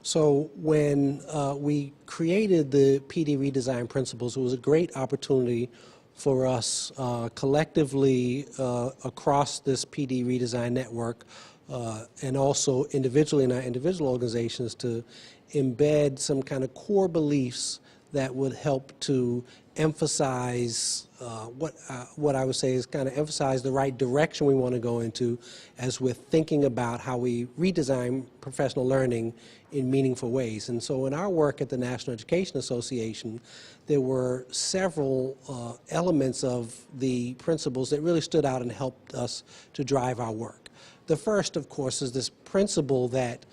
So when we created the PD redesign principles, it was a great opportunity for us collectively across this PD redesign network and also individually in our individual organizations to embed some kind of core beliefs that would help to emphasize what I would say is kind of emphasize the right direction we want to go into as we're thinking about how we redesign professional learning in meaningful ways. And so in our work at the National Education Association, there were several elements of the principles that really stood out and helped us to drive our work. The first, of course, is this principle that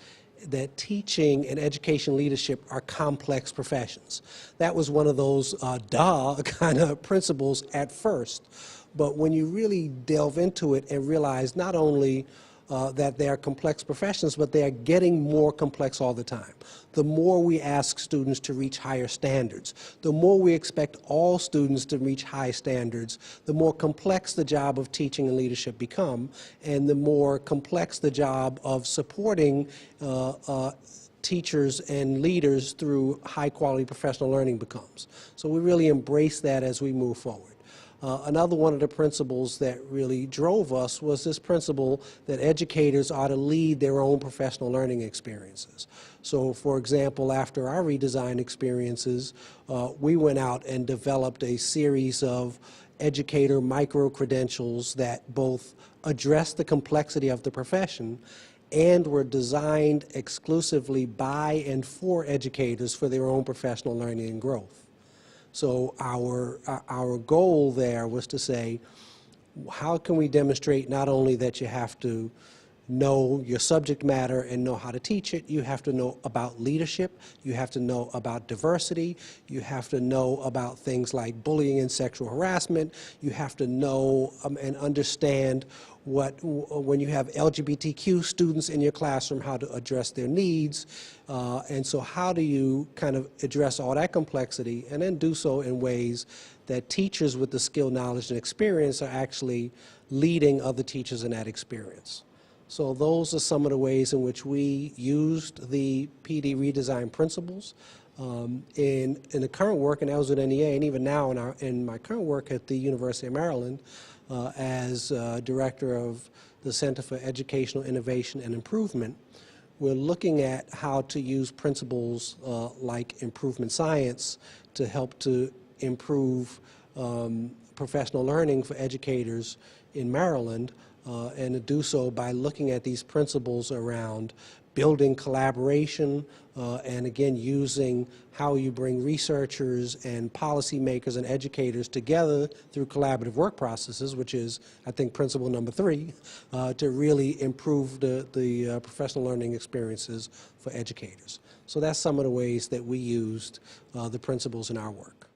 teaching and education leadership are complex professions. That was one of those kind of principles at first. But when you really delve into it and realize not only that they are complex professions, but they are getting more complex all the time. The more we ask students to reach higher standards, the more we expect all students to reach high standards, the more complex the job of teaching and leadership become, and the more complex the job of supporting teachers and leaders through high-quality professional learning becomes. So we really embrace that as we move forward. Another one of the principles that really drove us was this principle that educators are to lead their own professional learning experiences. So, for example, after our redesign experiences, we went out and developed a series of educator micro-credentials that both address the complexity of the profession and were designed exclusively by and for educators for their own professional learning and growth. So our goal there was to say, how can we demonstrate not only that you have to know your subject matter and know how to teach it, you have to know about leadership, you have to know about diversity, you have to know about things like bullying and sexual harassment, you have to know and understand when you have LGBTQ students in your classroom, how to address their needs. And so how do you kind of address all that complexity and then do so in ways that teachers with the skill, knowledge, and experience are actually leading other teachers in that experience. So those are some of the ways in which we used the PD redesign principles in the current work, and that was at NEA, and even now in my current work at the University of Maryland as director of the Center for Educational Innovation and Improvement. We're looking at how to use principles like improvement science to help to improve professional learning for educators in Maryland, and to do so by looking at these principles around building collaboration and again using how you bring researchers and policymakers and educators together through collaborative work processes, which is, I think, principle number 3, to really improve the professional learning experiences for educators. So that's some of the ways that we used the principles in our work.